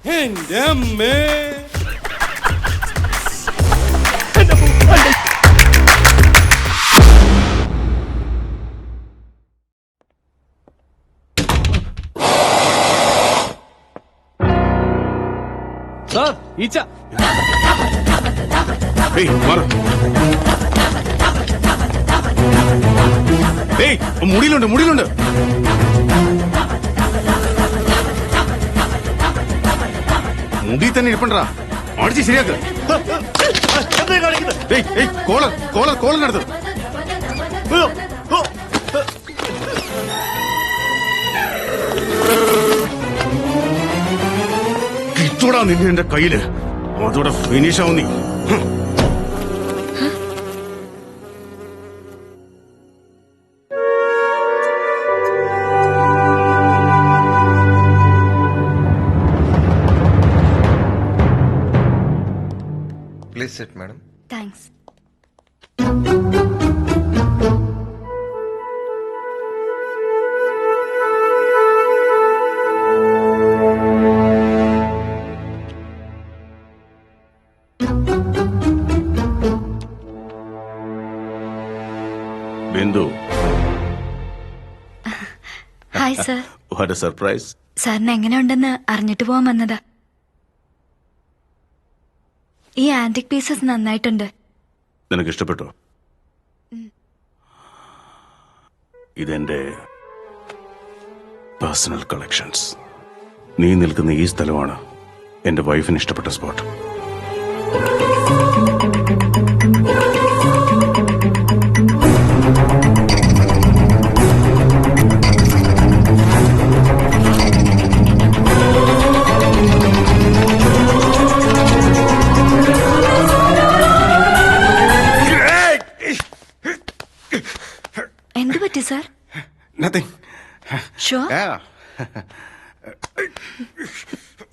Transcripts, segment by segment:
എന്റെ അമ്മേ. സാർ ഈച്ച. മുടിയിലുണ്ട് മുടിയിലുണ്ട്. മുടി തന്നെ ഇരിപ്പണ്ടാ അടിച്ച് ശരിയാക്ക. കോളർ കോളർ കോളറിനടുത്ത് കിട്ടൂടാ നിന്നെ എന്റെ കയ്യില്. അതോടെ ഫിനിഷ് ആവും നീ. Please sit, madam. Thanks. Bindu. Hi sir. What a surprise. സാറിന് എങ്ങനെയുണ്ടെന്ന് അറിഞ്ഞിട്ട് പോവാൻ വന്നതാ. ഈ ആന്റിക് പീസസ് നന്നായിട്ടുണ്ട്. നിനക്ക് ഇഷ്ടപ്പെട്ടോ? ഇതെന്റെ പേഴ്സണൽ കളക്ഷൻസ്. നീ നിൽക്കുന്ന ഈ സ്ഥലമാണ് എന്റെ വൈഫിന് ഇഷ്ടപ്പെട്ട സ്പോട്ട്. എന്ത് പറ്റി സാർ? Nothing. ഷുവർ? Yeah.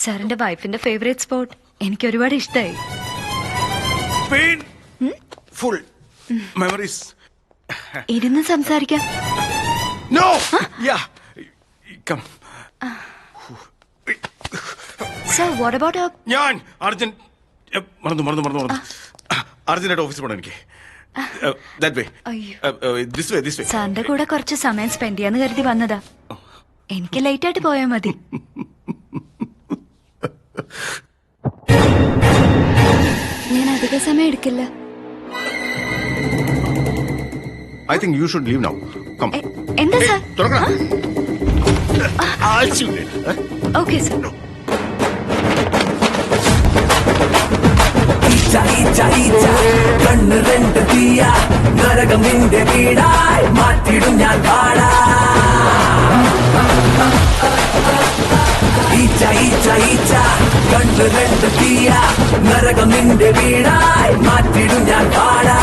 സാറിന്റെ വൈഫിന്റെ ഫേവറേറ്റ് സ്പോട്ട് എനിക്ക് ഒരുപാട് ഇഷ്ടമായി. Full memories. ഇരുന്ന് സംസാരിക്കാം. No. Yeah. Come. Sir what about ഞാൻ അർജുൻ മറന്നു അർജുനായിട്ട് ഓഫീസിൽ പോകണം എനിക്ക്. That way. This way. സാറിന്റെ കൂടെ കുറച്ച് സമയം സ്പെൻഡ് ചെയ്യാന്ന് കരുതി വന്നതാ. എനിക്ക് ലേറ്റ് ആയിട്ട് പോയാൽ മതി. ഞാൻ അധിക സമയം എടുക്കില്ല. I think you should leave now. Come. എന്താ സാർ? തുറക്കണം. Okay sir. കണ്ണ് രണ്ട് തീയ നരകം നിന്റെ വീടായി മാറ്റിടും ഞാൻ പാടാ. ഈച്ച ഈച്ച ഈച്ച കണ്ണ് രണ്ട് തീയ നരകം നിന്റെ വീടായി മാറ്റിടും ഞാൻ പാടാ.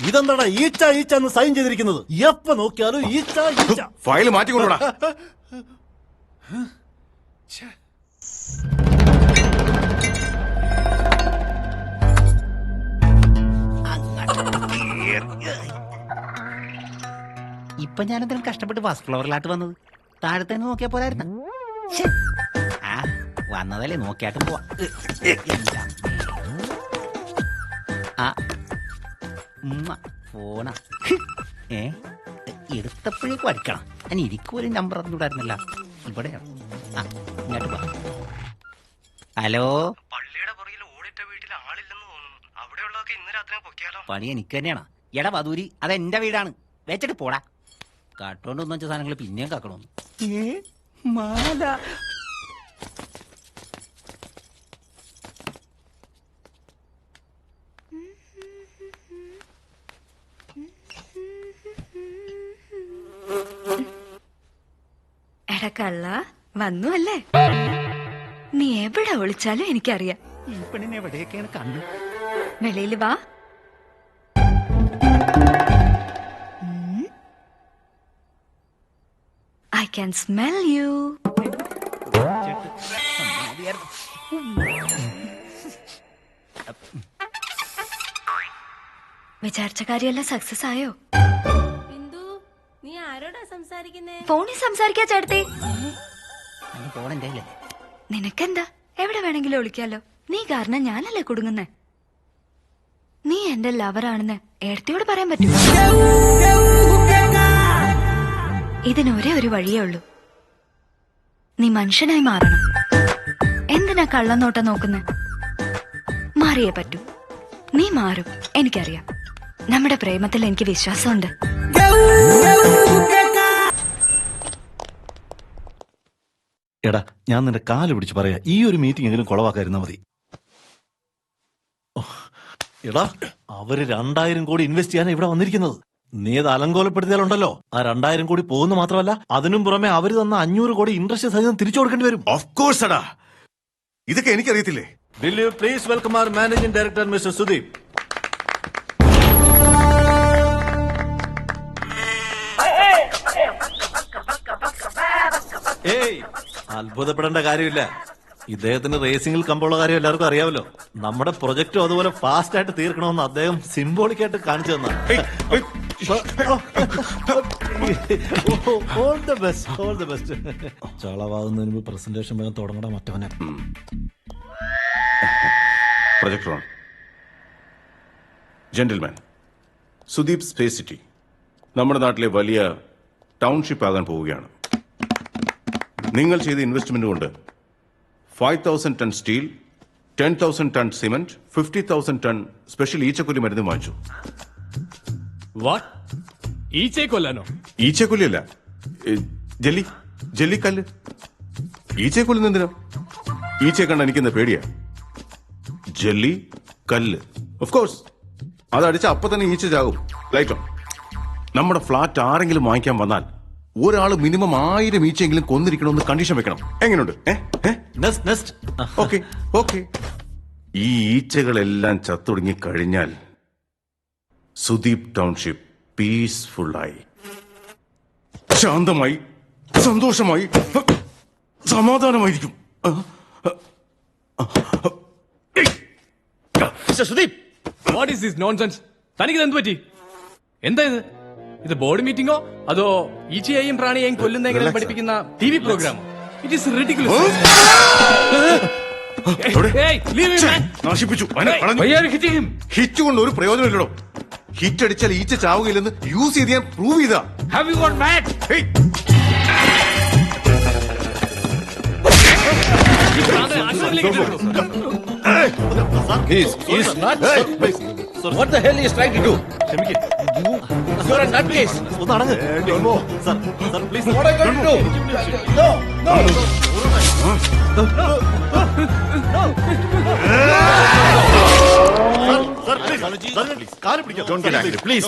ഇതെന്താടാ ഈച്ച ഈച്ച എന്ന് സൈൻ ചെയ്തിരിക്കുന്നത്? എപ്പോ നോക്കിയാലും ഈച്ച ഈച്ച. ഫയൽ മാറ്റിക്കൊണ്ടുടാ. ഇപ്പൊ ഞാനെന്തെങ്കിലും കഷ്ടപ്പെട്ട് ഫസ്റ്റ് ഫ്ലോറിലാട്ട് വന്നത്? താഴത്തെ നോക്കിയാ പോരായിരുന്ന? വന്നതല്ലേ, നോക്കിയാട്ടും പോവാ. ഫോണാ എടുത്തപ്പോഴേക്കും അടിക്കണം. ഞാൻ ഇരിക്കൊരു നമ്പർ അറിഞ്ഞൂടായിരുന്നല്ല. ഇവിടെയാണ്. ഇങ്ങോട്ട് പോ. ഹലോ. പള്ളിയുടെ പുറകിൽ ഓടിട്ട വീട്ടിൽ ആളില്ലെന്ന് തോന്നുന്നു. അവിടെയുള്ളതൊക്കെ ഇന്ന് രാത്രി പൊക്കിയാലോ? പണി എനിക്ക് തന്നെയാണ്. എടാ വധൂരി, അതെന്റെ വീടാണ്. വെച്ചിട്ട് പോടാ. കാട്ടോണ്ട് ഒന്നും വെച്ച സാധനങ്ങൾ പിന്നെയും കാക്കണമെന്ന്. മാല എടക്കള്ള വന്നു അല്ലേ? നീ എവിടെ ഒളിച്ചാലും എനിക്കറിയാം. ഈ പെണ്ണിനെ എവിടെയൊക്കെയാണ് കണ്ടു? വെളിയിൽ വാ. I can smell you. വിചാരിച്ച കാര്യമെല്ലാം സക്സസ് ആയോ? ബിന്ദു, നീ ആരോടാ ഫോണിൽ സംസാരിക്കാ ചേട്ടത്തി. ഫോൺ എന്റെ കയ്യിലല്ലേ? നിനക്കെന്താ, എവിടെ വേണമെങ്കിലും വിളിക്കാലോ. നീ കാരണം ഞാനല്ലേ കുടുങ്ങുന്നേ. നീ എന്റെ ലവറാണെന്ന് ഏടത്തിയോട് പറയാൻ പറ്റുമോ? ഇതിന് ഒരേ ഒരു വഴിയേ ഉള്ളൂ. നീ മനുഷ്യനായി മാറണം. എന്തിനാ കള്ളനോട്ടം നോക്കുന്നേ? മാറിയേ പറ്റൂ. നീ മാറും, എനിക്കറിയാം. നമ്മുടെ പ്രേമത്തിൽ എനിക്ക് വിശ്വാസമുണ്ട്. എടാ, ഞാൻ നിന്റെ കാല് പിടിച്ച് പറയാ, ഈ ഒരു മീറ്റിംഗ് എങ്കിലും കുളവാക്കായിരുന്നാ മതി. ഓ, എടാ, അവര് 2000 കോടി ഇൻവെസ്റ്റ് ചെയ്യാൻ ഇവിടെ വന്നിരിക്കുന്നത്. നീ അത് അലങ്കോലപ്പെടുത്തിയാലുണ്ടല്ലോ, ആ 2000 കോടി പോകുന്ന മാത്രമല്ല, അതിനും പുറമെ അവര് തന്ന 500 കോടി ഇൻട്രസ്റ്റ് സഹിതം തിരിച്ചു കൊടുക്കേണ്ടി വരും. ഓഫ് കോഴ്സ് അടാ, ഇതൊക്കെ എനിക്കറിയത്തില്ലേ. Will you please welcome our managing director, Mr. Sudeep? ഏയ്, അത്ഭുതപ്പെടേണ്ട കാര്യമില്ല. ഇദ്ദേഹത്തിന് റേസിംഗിൽ കമ്പുള്ള കാര്യം എല്ലാവർക്കും അറിയാമല്ലോ. നമ്മുടെ പ്രൊജക്റ്റും അതുപോലെ ഫാസ്റ്റ് ആയിട്ട് തീർക്കണമെന്ന് അദ്ദേഹം സിംബോളിക് ആയിട്ട് കാണിച്ചു തന്ന. All the best, all the best. ചളവാകുന്നതിന് മുമ്പ് പ്രസന്റേഷൻ വേഗം തുടങ്ങണം മറ്റവനെ. Projector on. Gentleman, Sudeep space city നമ്മുടെ നാട്ടിലെ വലിയ ടൗൺഷിപ്പ് ആകാൻ പോവുകയാണ്. നിങ്ങൾ ചെയ്ത ഇൻവെസ്റ്റ്മെന്റ് കൊണ്ട് 5000 ton steel, 10,000 ton cement, 50,000 ton special ഈച്ചക്കൊല്ലി മരുന്ന് വാങ്ങിച്ചു. വാട്ട്? ഈച്ചയെ കൊല്ലാനോ? ഈച്ചക്കൊല്ലിയല്ല, ജെല്ലിക്കല്ല്. ഈച്ചയെ കൊല്ലുന്ന എന്തിനാ? ഈച്ചയെ കണ്ട എനിക്കെന്താ പേടിയാ? ജെല്ലി കല്ല്. ഓഫ് കോഴ്സ്, അതടിച്ച അപ്പൊ തന്നെ ഈച്ച ചാകും. Light on. നമ്മുടെ ഫ്ലാറ്റ് ആരെങ്കിലും വാങ്ങിക്കാൻ വന്നാൽ ഒരാൾ മിനിമം 1000 ഈച്ചയെങ്കിലും കൊന്നിരിക്കണമെന്ന് കണ്ടീഷൻ വെക്കണം. എങ്ങനെയുണ്ട്? Okay okay. ഈ ഈച്ചകളെല്ലാം ചത്തൊടുങ്ങി കഴിഞ്ഞാൽ സുദീപ് ടൗൺഷിപ്പ് പീസ്ഫുള്ളായി, ശാന്തമായി, സന്തോഷമായി, സമാധാനമായിരിക്കും. Sudeep, what is this nonsense? തനിക്ക് എന്ത് പറ്റി? എന്താ ഇത്? ഇത് ബോർഡ് മീറ്റിംഗോ അതോ ഈച്ചയെയും പ്രാണിയെയും കൊല്ലുന്നെങ്കിലും പഠിപ്പിക്കുന്ന TV പ്രോഗ്രാമോ? It is ridiculous. നശിപ്പിച്ചു. ഹിറ്റ് കൊണ്ട് ഒരു പ്രയോജനമില്ലടോ. ഹിറ്റ് അടിച്ചാൽ ഈച്ച ചാവുകയില്ലെന്ന് യൂസ് ചെയ്ത് ഞാൻ പ്രൂവ് ചെയ്താ. Have you got mad? What the hell is trying to do? You are a nutcase. Sir, please. What are you going to do? No. Sir, please. Car പിടിക്കാം. Don't get angry. Please.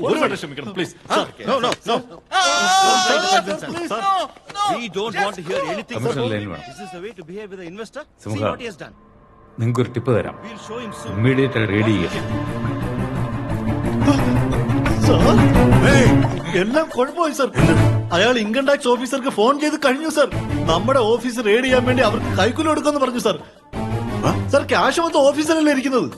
ഒരു വട്ടം ക്ഷമിക്കണം, please. Sir, no. We don't want to hear anything. This is the way to behave with the investor. See what he has done. നിങ്ങൾക്ക് ഒരു tip തരാം. We'll show him soon. Immediate ആയി ready ചെയ്യുക. എല്ലാം കുഴപ്പമായി sir. അയാൾ income tax ഓഫീസർക്ക് phone ചെയ്ത് കഴിഞ്ഞു സർ. നമ്മുടെ ഓഫീസ് റെയ്ഡ് ചെയ്യാൻ വേണ്ടി അവർക്ക് കൈക്കൂലി കൊടുക്കുമെന്ന് പറഞ്ഞു സർ. സർ, ക്യാഷ് മൊത്തം ഓഫീസിലല്ലേ ഇരിക്കുന്നത്.